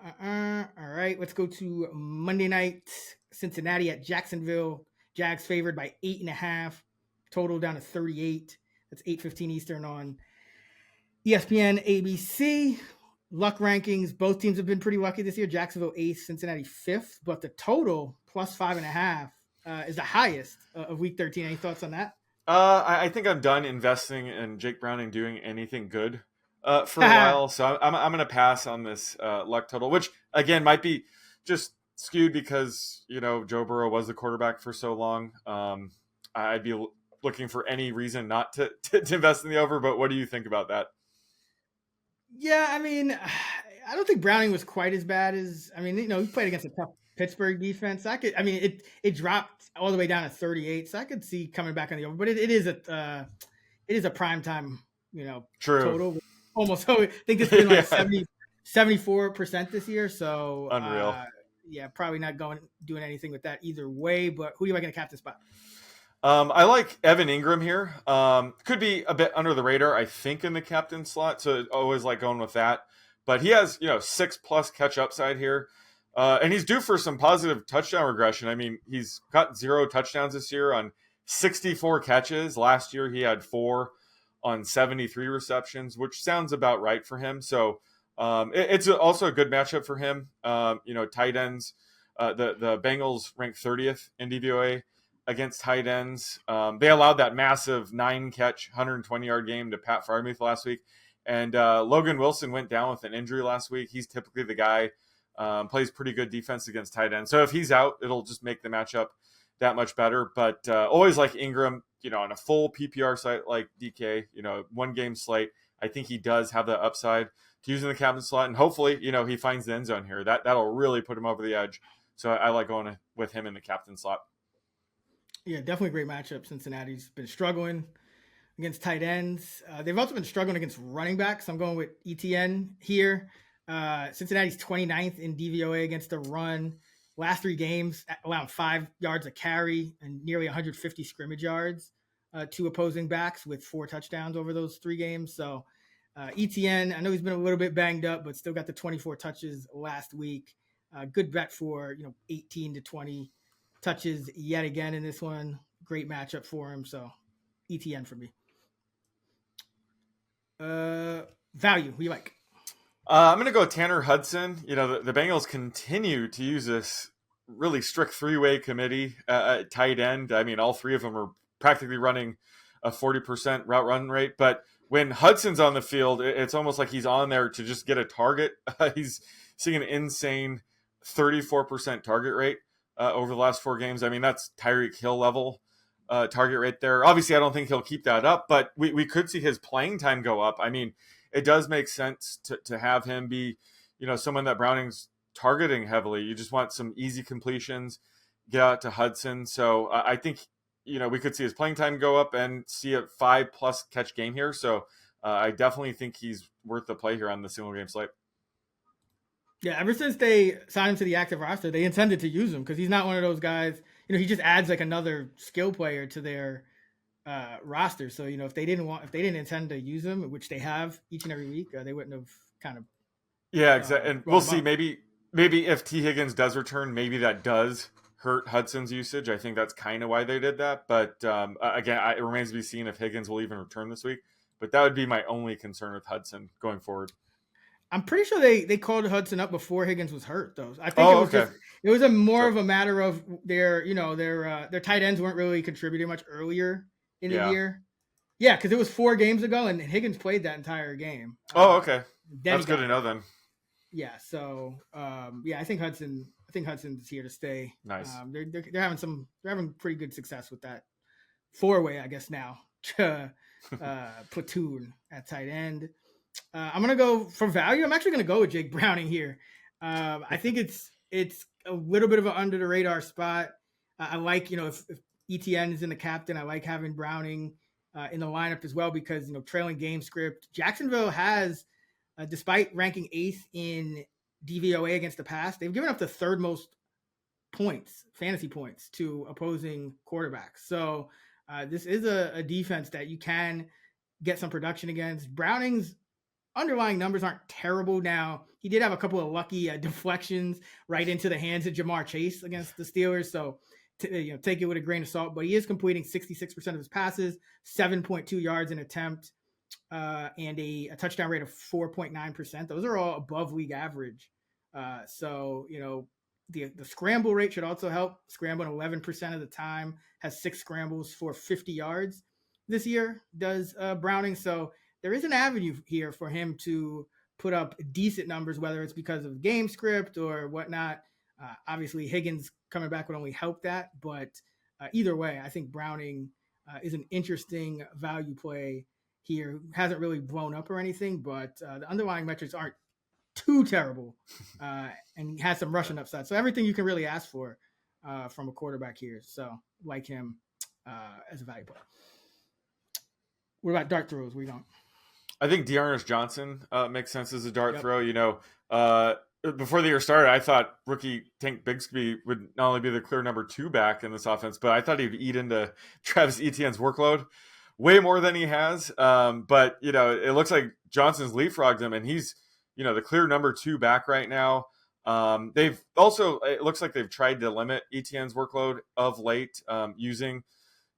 All right, let's go to Monday night. Cincinnati at Jacksonville. Jags favored by 8.5. Total down to 38. That's 8:15 Eastern on ESPN, ABC. Luck rankings. Both teams have been pretty lucky this year. Jacksonville 8th, Cincinnati 5th. But the total plus 5.5 is the highest of Week 13. Any thoughts on that? I think I'm done investing in Jake Browning doing anything good for a while. So I'm going to pass on this luck total, which again might be just skewed because Joe Burrow was the quarterback for so long. I'd be looking for any reason not to invest in the over. But what do you think about that? Yeah, I mean, I don't think Browning was quite as bad as he played against a tough Pittsburgh defense. It dropped all the way down to 38, so I could see coming back on the over. But it is a prime time, True. total. Almost, so I think it's been like 74% this year. So unreal. Yeah, probably not doing anything with that either way. But who do you like in the captain spot? I like Evan Ingram here. Could be a bit under the radar, I think, in the captain slot. So always like going with that. But he has, 6+ catch upside here. And he's due for some positive touchdown regression. I mean, he's got 0 touchdowns this year on 64 catches. Last year, he had 4 on 73 receptions, which sounds about right for him. So it's also a good matchup for him. Tight ends. The Bengals ranked 30th in DVOA against tight ends. They allowed that massive 9-catch, 120-yard game to Pat Freiermuth last week. And Logan Wilson went down with an injury last week. He's typically the guy, plays pretty good defense against tight ends. So if he's out, it'll just make the matchup that much better. But always like Ingram, on a full PPR site like DK, 1-game slate, I think he does have the upside to use in the captain slot. And hopefully, he finds the end zone here. That'll really put him over the edge. So I like going with him in the captain slot. Yeah, definitely a great matchup. Cincinnati's been struggling against tight ends. They've also been struggling against running backs. I'm going with ETN here. Cincinnati's 29th in DVOA against the run. Last 3 games, allowing 5 yards a carry and nearly 150 scrimmage yards to opposing backs with 4 touchdowns over those 3 games. So ETN, I know he's been a little bit banged up, but still got the 24 touches last week. Good bet for 18 to 20 touches yet again in this one. Great matchup for him. So ETN for me. Value, who you like? I'm going to go Tanner Hudson. The Bengals continue to use this really strict 3-way committee at tight end. I mean, all 3 of them are practically running a 40% route run rate. But when Hudson's on the field, it's almost like he's on there to just get a target. He's seeing an insane 34% target rate over the last 4 games. I mean, that's Tyreek Hill level target rate there. Obviously, I don't think he'll keep that up, but we could see his playing time go up. I mean, it does make sense to have him be, someone that Browning's targeting heavily. You just want some easy completions, get out to Hudson. So I think, we could see his playing time go up and see a 5+ catch game here. So I definitely think he's worth the play here on the single game slate. Yeah, ever since they signed him to the active roster, they intended to use him because he's not one of those guys. He just adds like another skill player to their roster. So if they didn't intend to use him, which they have each and every week, they wouldn't have kind of. Yeah, exactly. And we'll see. Maybe if T. Higgins does return, maybe that does hurt Hudson's usage. I think that's kind of why they did that. But again, it remains to be seen if Higgins will even return this week. But that would be my only concern with Hudson going forward. I'm pretty sure they called Hudson up before Higgins was hurt, though. I think it was more of a matter of their tight ends weren't really contributing much earlier in the year. Yeah, because it was 4 games ago, and Higgins played that entire game. Okay, that's good to know then. Yeah, so I think Hudson's here to stay. Nice. They're having pretty good success with that 4-way, I guess now. Platoon at tight end. I'm gonna go for value. I'm actually gonna go with Jake Browning here. I think it's a little bit of an under the radar spot. I like if ETN is in the captain, I like having Browning in the lineup as well because trailing game script. Jacksonville has, despite ranking 8th in DVOA against the pass, they've given up the 3rd most fantasy points to opposing quarterbacks. So this is a defense that you can get some production against. Browning's underlying numbers aren't terrible. Now, he did have a couple of lucky deflections right into the hands of Jamar Chase against the Steelers. So, take it with a grain of salt. But he is completing 66% of his passes, 7.2 yards an attempt, and a touchdown rate of 4.9%. Those are all above league average. So, the scramble rate should also help. Scrambling 11% of the time, has 6 scrambles for 50 yards this year, does Browning. So there is an avenue here for him to put up decent numbers, whether it's because of game script or whatnot. Obviously, Higgins coming back would only help that. But either way, I think Browning is an interesting value play here. Hasn't really blown up or anything, but the underlying metrics aren't too terrible, and he has some rushing upside. So everything you can really ask for from a quarterback here. So like him as a value play. What about dart throws? Where you going? I think Dearness Johnson makes sense as a dart throw. Before the year started, I thought rookie Tank Bigsby would not only be the clear number 2 back in this offense, but I thought he'd eat into Travis Etienne's workload way more than he has. But it looks like Johnson's leapfrogged him, and he's the clear number 2 back right now. They've also, it looks like they've tried to limit Etienne's workload of late, using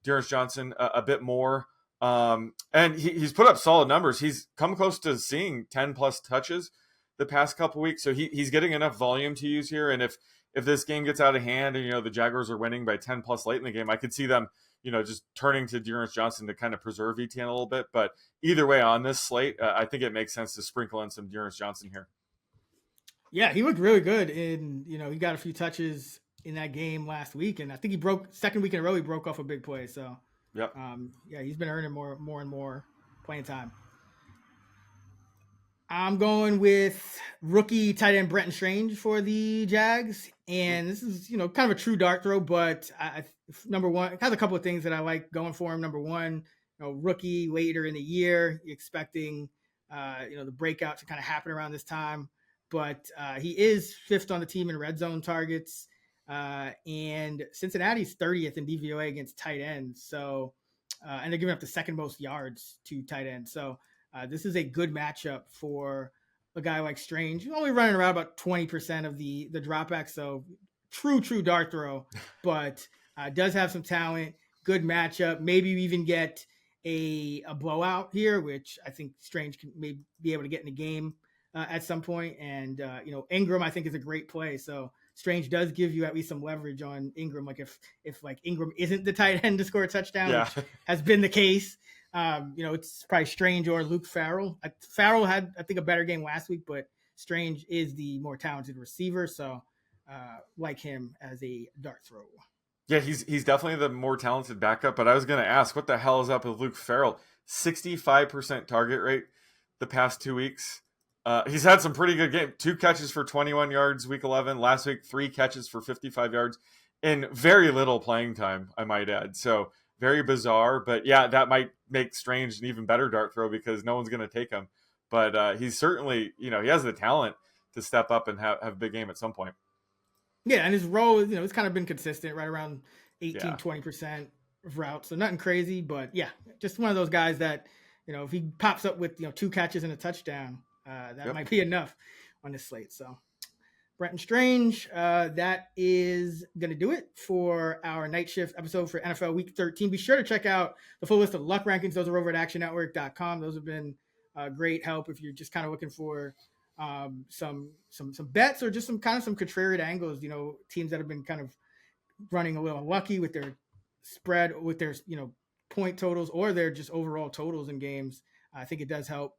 Dearness Johnson a bit more. And he's put up solid numbers. He's come close to seeing 10 plus touches the past couple weeks. So he's getting enough volume to use here. And if this game gets out of hand and, the Jaguars are winning by 10 plus late in the game, I could see them, just turning to Dearness Johnson to kind of preserve Etienne a little bit. But either way on this slate, I think it makes sense to sprinkle in some Dearness Johnson here. Yeah, he looked really good he got a few touches in that game last week. And I think second week in a row, he broke off a big play. So yep. He's been earning more and more playing time. I'm going with rookie tight end Brenton Strange for the Jags. And this is, kind of a true dart throw, but number one, it has a couple of things that I like going for him. Number one, rookie later in the year, expecting, the breakout to kind of happen around this time. But he is 5th on the team in red zone targets. And Cincinnati's 30th in DVOA against tight ends. So, and they're giving up the second most yards to tight ends. So this is a good matchup for a guy like Strange, only running around about 20% of the dropback. So true dart throw, but does have some talent, good matchup. Maybe we even get a blowout here, which I think Strange can maybe be able to get in the game at some point. And, Ingram, I think, is a great play. So Strange does give you at least some leverage on Ingram. Like if like Ingram isn't the tight end to score a touchdown, which has been the case, it's probably Strange or Luke Farrell. Farrell had, I think, a better game last week, but Strange is the more talented receiver. So like him as a dart throw. Yeah, he's definitely the more talented backup, but I was going to ask, what the hell is up with Luke Farrell? 65% target rate the past 2 weeks. He's had some pretty good games. 2 catches for 21 yards week 11. Last week, 3 catches for 55 yards in very little playing time, I might add. So very bizarre. But yeah, that might make Strange an even better dart throw because no one's going to take him. But he's certainly, he has the talent to step up and have a big game at some point. Yeah, and his role, it's kind of been consistent, right around 20% of routes. So nothing crazy, but yeah, just one of those guys that, if he pops up with, 2 catches and a touchdown, that might be enough on this slate. So Brenton Strange, that is going to do it for our night shift episode for NFL Week 13. Be sure to check out the full list of luck rankings. Those are over at actionnetwork.com. Those have been great help if you're just kind of looking for some bets or just some contrarian angles, teams that have been kind of running a little lucky with their spread, with their, point totals or their just overall totals in games. I think it does help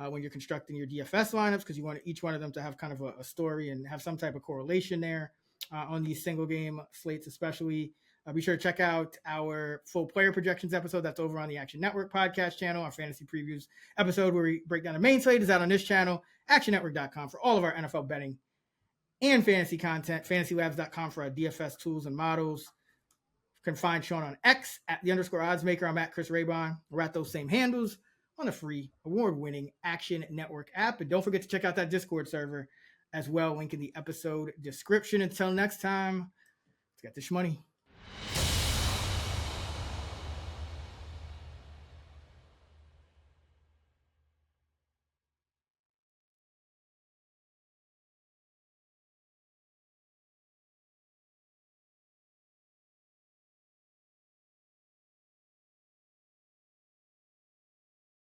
when you're constructing your DFS lineups because you want each one of them to have kind of a story and have some type of correlation there on these single game slates, especially. Be sure to check out our full player projections episode. That's over on the Action Network podcast channel. Our fantasy previews episode where we break down the main slate is out on this channel, actionnetwork.com for all of our NFL betting and fantasy content, fantasylabs.com for our DFS tools and models. You can find Sean on X at @_oddsmaker. I'm at Chris Raybon. We're at those same handles on the free award-winning Action Network app. And don't forget to check out that Discord server as well. Link in the episode description. Until next time, let's get this money.